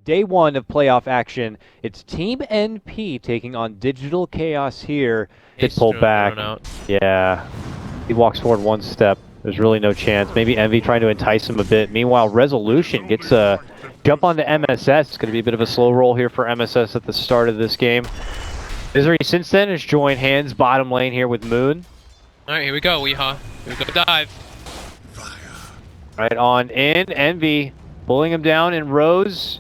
Day one of playoff action. It's Team NP taking on Digital Chaos here. Gets pulled back. Yeah. He walks forward one step. There's really no chance. Maybe Envy trying to entice him a bit. Meanwhile, Resolution gets a jump onto MSS. It's going to be a bit of a slow roll here for MSS at the start of this game. Misery since then has joined hands bottom lane here with Moon. Alright, here we go, Weehaw. Here we go, dive. Right on in. Envy pulling him down, and Rose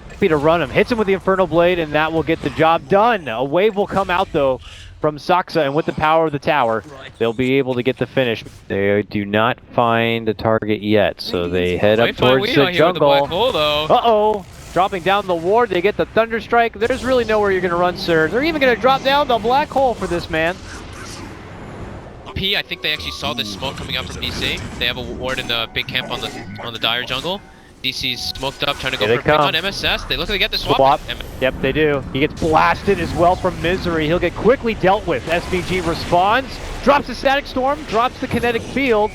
happy to run him. Hits him with the Infernal Blade, and that will get the job done. A wave will come out, though, from Saksa, and with the power of the tower, they'll be able to get the finish. They do not find a target yet, so they head up towards the jungle. Uh-oh! Dropping down the ward, they get the Thunder Strike. There's really nowhere you're going to run, sir. They're even going to drop down the black hole for this man. I think they actually saw this smoke coming out from DC. They have a ward in the big camp on the Dire jungle. DC's smoked up, trying to go for a pick on MSS. They look like they get the swap. Yep, they do. He gets blasted as well from Misery. He'll get quickly dealt with. SVG responds, drops the Static Storm, drops the Kinetic Field.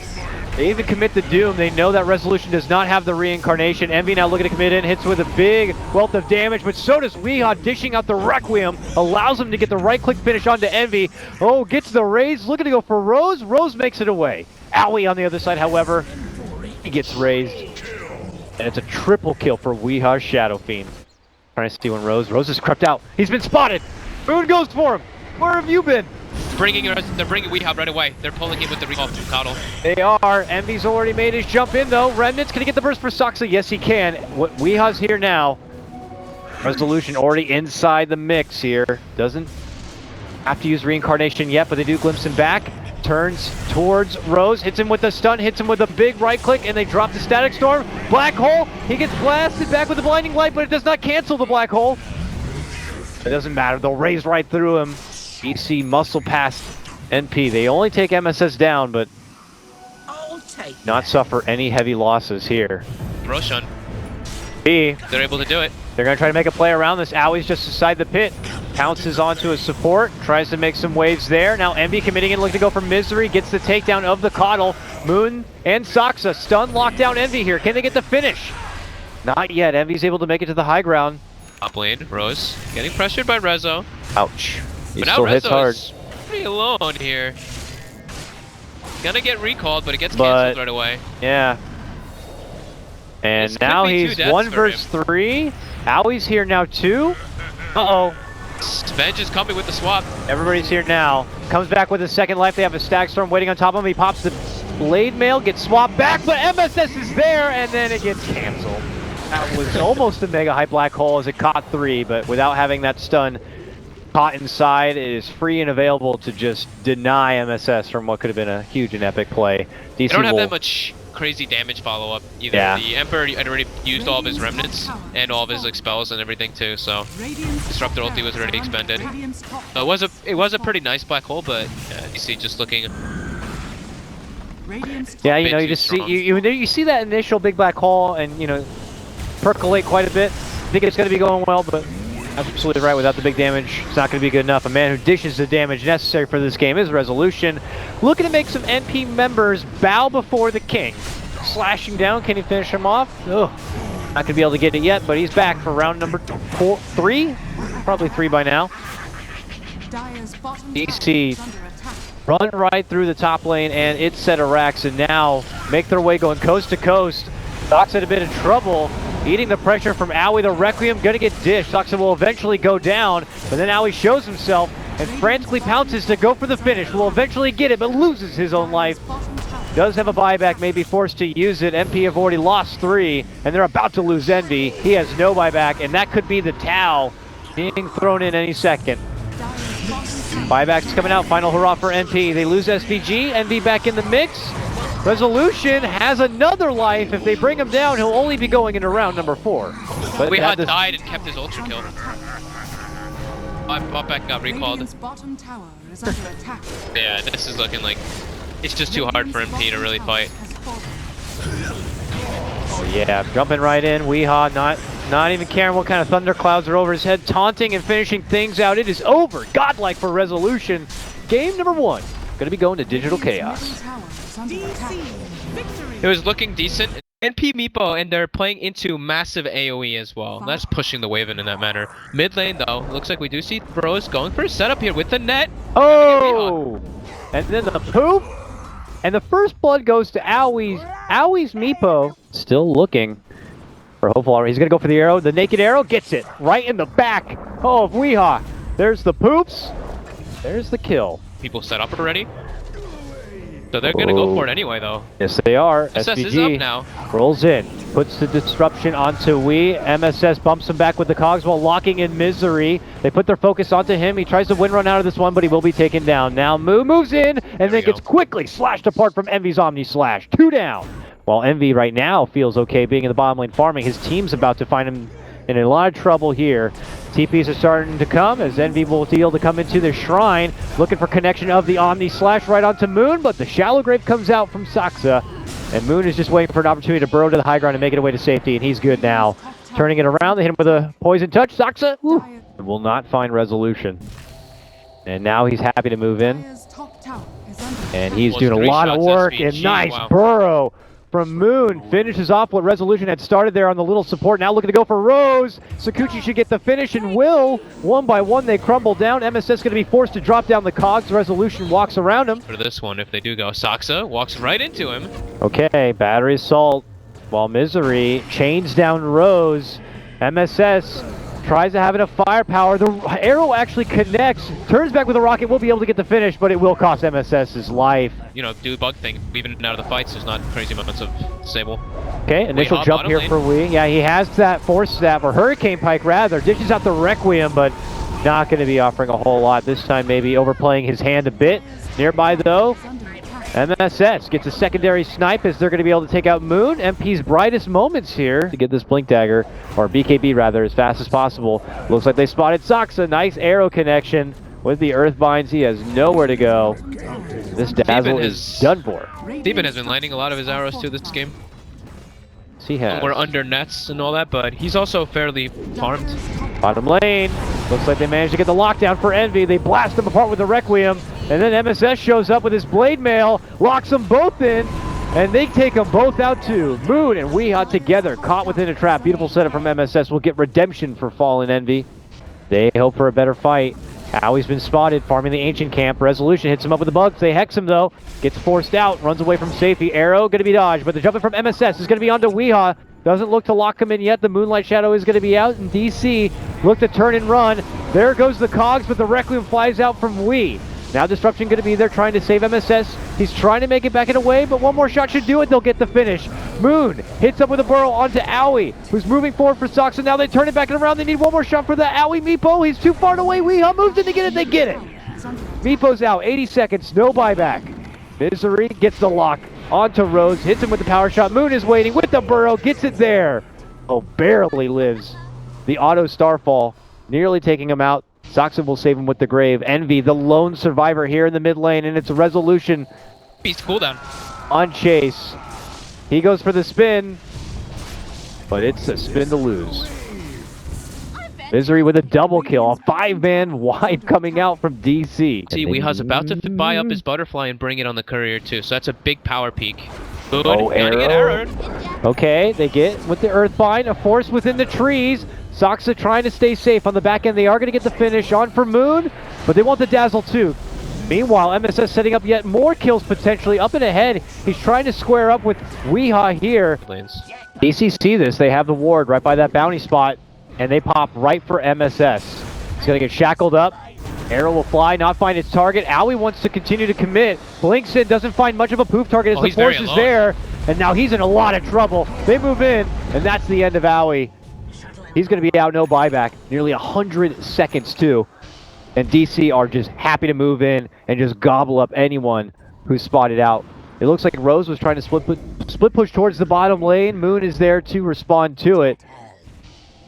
They even commit the Doom. They know that Resolution does not have the reincarnation. Envy now looking to commit in, hits with a big wealth of damage, but so does Weehaw, dishing out the Requiem, allows him to get the right-click finish onto Envy. Oh, gets the raise, looking to go for Rose. Rose makes it away. Owie on the other side, however, he gets raised. And it's a triple kill for Weehaw's Shadow Fiend. Trying to steal Rose. Rose has crept out. He's been spotted. Moon goes for him. Where have you been? They're bringing Weehaw right away. They're pulling him with the recall from Coddle. They are. Envy's already made his jump in, though. Remnant's going to get the burst for Saksa. Yes, he can. Weehaw's here now. Resolution already inside the mix here. Doesn't have to use reincarnation yet, but they do glimpse him back. Turns towards Rose, hits him with a stun, hits him with a big right click, and they drop the Static Storm. Black hole, he gets blasted back with the blinding light, but it does not cancel the black hole. It doesn't matter, they'll raise right through him. BC muscle past NP. They only take MSS down, but not suffer any heavy losses here. Roshan. They're able to do it. They're going to try to make a play around this. Owie's just inside the pit. Pounces onto his support, tries to make some waves there. Now Envy committing and looking to go for Misery, gets the takedown of the Coddle. Moon and Saksa stun lockdown Envy here. Can they get the finish? Not yet. Envy's able to make it to the high ground. Top lane, Rose getting pressured by Rezo. Ouch. He but still now hits hard. Pretty alone here. Gonna get recalled, but it gets canceled right away. Yeah. And now he's 1 versus 3. Owie's here now too. Uh-oh. Svenge is coming with the swap. Everybody's here now. Comes back with a second life. They have a Static Storm waiting on top of him. He pops the Blade Mail, gets swapped back, but MSS is there, and then it gets canceled. That was almost a mega high black hole as it caught 3, but without having that stun caught inside, it is free and available to just deny MSS from what could have been a huge and epic play. DC they don't have that much crazy damage follow-up either. Yeah. The Emperor had already used all of his remnants and all of his spells and everything too, so Disruptor ulti was already expended. It was a pretty nice black hole, but DC just looking. Yeah, you know, you just see you see that initial big black hole, and you know, percolate quite a bit. I think it's going to be going well, but absolutely right. Without the big damage, it's not going to be good enough. A man who dishes the damage necessary for this game is Resolution. Looking to make some NP members bow before the king. Slashing down, can he finish him off? Ugh. Not going to be able to get it yet, but he's back for round number 3? Probably 3 by now. DC run right through the top lane, and it's set of racks, and now make their way going coast to coast. Docs in a bit of trouble. Eating the pressure from Owie, the Requiem gonna get dished. Saksa will eventually go down, but then Owie shows himself and frantically pounces to go for the finish. Will eventually get it, but loses his own life. Does have a buyback, may be forced to use it. NP have already lost 3, and they're about to lose Envy. He has no buyback, and that could be the Tau being thrown in any second. Buybacks coming out, final hurrah for NP. They lose SVG, Envy back in the mix. Resolution has another life. If they bring him down, he'll only be going into round number 4. But Weehaw died and kept his ultra kill. Bot back got recalled. Yeah, this is looking like it's just too hard for MP to really fight. Oh yeah, jumping right in. Weehaw not even caring what kind of thunderclouds are over his head, taunting and finishing things out. It is over. Godlike for Resolution. Game number 1. Going to be going to Digital Chaos. It was looking decent. NP Meepo, and they're playing into massive AoE as well. That's pushing the wave in that manner. Mid lane, though, looks like we do see Bros going for a setup here with the net. Oh! And then the poop. And the first blood goes to Owie's Meepo. Still looking for hopeful armor. He's going to go for the arrow. The naked arrow gets it right in the back. Oh, of Weehaw. There's the poops. There's the kill. People set up already. So they're going to go for it anyway, though. Yes, they are. MSS SVG is up now. Rolls in. Puts the disruption onto Wee. MSS bumps him back with the cogs while locking in Misery. They put their focus onto him. He tries to win run out of this one, but he will be taken down. Now Moo moves in and then gets quickly slashed apart from Envy's Omni Slash. 2 down. While Envy right now feels okay being in the bottom lane farming, his team's about to find him in a lot of trouble here. TPs are starting to come as Envy will deal to come into the shrine, looking for connection of the Omni Slash right onto Moon, but the Shallow Grave comes out from Saksa, and Moon is just waiting for an opportunity to burrow to the high ground and make it away to safety, and he's good now. Turning it around, they hit him with a poison touch. Saksa will not find resolution. And now he's happy to move in. And he's doing a lot of work, and nice burrow from Moon. Finishes off what Resolution had started there on the little support. Now looking to go for Rose. Sakuchi should get the finish and will. One by one they crumble down. MSS going to be forced to drop down the cogs. Resolution walks around him. For this one, if they do go, Saksa walks right into him. Okay, battery assault. While Misery chains down Rose. MSS tries to have enough firepower. The arrow actually connects. Turns back with a rocket. Will be able to get the finish, but it will cost MSS's life. You know, do bug thing. Even out of the fights, there's not crazy amounts of disable. Okay, initial jump here for Wee. Yeah, he has that Force Staff, or Hurricane Pike rather. Dishes out the Requiem, but not going to be offering a whole lot. This time maybe overplaying his hand a bit. Nearby though, MSS gets a secondary snipe as they're going to be able to take out Moon. MP's brightest moments here to get this Blink Dagger, or BKB rather, as fast as possible. Looks like they spotted Saksa. Nice arrow connection with the Earthbinds. He has nowhere to go. This Dazzle is done for. Steven has been landing a lot of his arrows too this game. He has. We're under nets and all that, but he's also fairly farmed. Bottom lane. Looks like they managed to get the lockdown for Envy. They blast them apart with the Requiem. And then MSS shows up with his Blade Mail, locks them both in, and they take them both out too. Moon and Weehaw together, caught within a trap. Beautiful setup from MSS. Will get redemption for Fallen Envy. They hope for a better fight. Owie's been spotted, farming the Ancient Camp. Resolution hits him up with the bugs. They hex him though. Gets forced out, runs away from safety. Arrow going to be dodged, but the jumping from MSS is going to be onto Weehaw. Doesn't look to lock him in yet. The Moonlight Shadow is going to be out, and DC look to turn and run. There goes the cogs, but the Requiem flies out from Wee. Now Disruption going to be there trying to save MSS. He's trying to make it back in a way, but one more shot should do it. They'll get the finish. Moon hits up with a burrow onto Owie, who's moving forward for Sox, and now they turn it back and around. They need one more shot for the Owie Meepo. He's too far away. Weehaw moves in to get it. They get it. Meepo's out. 80 seconds. No buyback. Misery gets the lock onto Rose. Hits him with the power shot. Moon is waiting with the burrow. Gets it there. Oh, barely lives. The auto Starfall nearly taking him out. Soxon will save him with the Grave. Envy, the lone survivor here in the mid lane, and it's a Resolution. Beast cooldown. On Chase. He goes for the spin, but it's a spin to lose. Misery with a double kill. A 5-man wipe coming out from DC. See, Weehaw's about to buy up his Butterfly and bring it on the Courier too, so that's a big power peak. Good. Oh, arrow. Okay, they get with the Earthbind, a force within the trees. Soxa trying to stay safe on the back end. They are going to get the finish on for Moon, but they want the Dazzle too. Meanwhile, MSS setting up yet more kills potentially up and ahead. He's trying to square up with Weehaw here. DC see this. They have the ward right by that bounty spot, and they pop right for MSS. He's going to get shackled up. Arrow will fly, not find its target. Owie wants to continue to commit. Blinks in, doesn't find much of a poof target as the force is there. And now he's in a lot of trouble. They move in, and that's the end of Owie. He's going to be out, no buyback. Nearly 100 seconds, too. And DC are just happy to move in and just gobble up anyone who's spotted out. It looks like Rose was trying to split push towards the bottom lane. Moon is there to respond to it.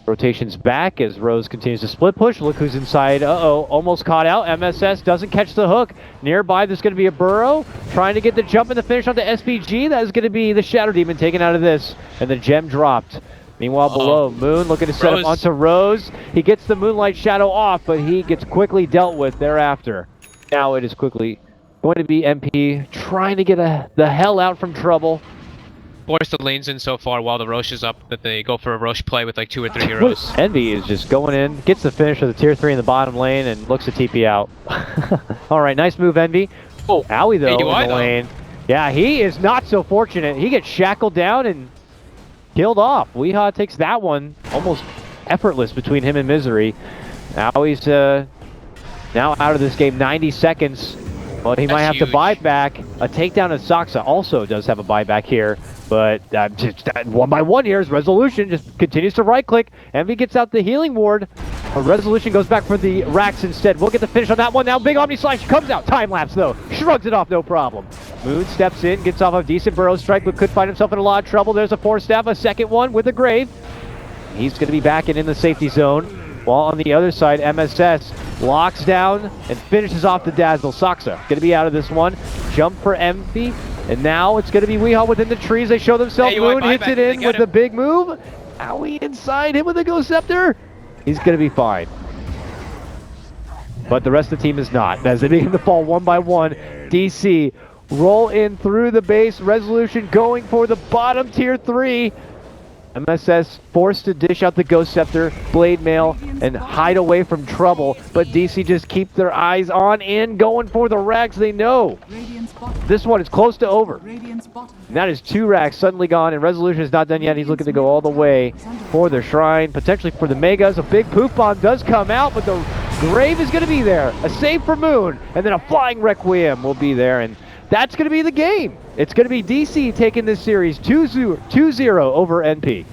Rotation's back as Rose continues to split push. Look who's inside. Uh-oh, almost caught out. MSS doesn't catch the hook. Nearby, there's going to be a burrow. Trying to get the jump and the finish onto SPG. That is going to be the Shadow Demon taken out of this. And the gem dropped. Meanwhile, below, Moon looking to set up onto Rose. He gets the Moonlight Shadow off, but he gets quickly dealt with thereafter. Now it is quickly going to be MP trying to get the hell out from trouble. forced the lanes in so far while the Roche is up that they go for a Roche play with like 2 or 3 heroes. Envy is just going in, gets the finish of the tier 3 in the bottom lane, and looks to TP out. Alright, nice move, Envy. Oh, Owie though in the lane. Yeah, he is not so fortunate. He gets shackled down and killed off. Weehaw takes that one almost effortless between him and Misery. Owie's now out of this game, 90 seconds. Well, he might have to buy back. A takedown of Saksa also does have a buyback here, but just one by one here is Resolution just continues to right click. Envy gets out the healing ward. A Resolution goes back for the Rax instead. We'll get the finish on that one now. Big Omni Slash comes out. Time lapse though. Shrugs it off, no problem. Moon steps in, gets off a decent burrow strike, but could find himself in a lot of trouble. There's a 4-staff, a second one with a Grave. He's going to be back and in the safety zone. While on the other side, MSS locks down and finishes off the Dazzle. Saksa going to be out of this one. Jump for Envy. And now it's going to be Weehaw within the trees. They show themselves. Moon hits it in with a big move. Owie inside him with a Ghost Scepter. He's going to be fine. But the rest of the team is not. As they begin to fall one by one, DC roll in through the base. Resolution going for the bottom tier 3. MSS forced to dish out the Ghost Scepter, Blade Mail, and hide away from trouble. But DC just keep their eyes on in, going for the racks. They know this one is close to over. And that is 2 racks suddenly gone, and Resolution is not done yet. He's looking to go all the way for the Shrine, potentially for the Megas. A big Poof Bomb does come out, but the Grave is going to be there. A save for Moon, and then a Flying Requiem will be there, and that's going to be the game. It's going to be DC taking this series 2-0 over NP.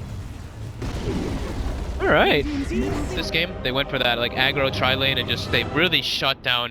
All right. This game, they went for that like aggro tri-lane and just they really shut down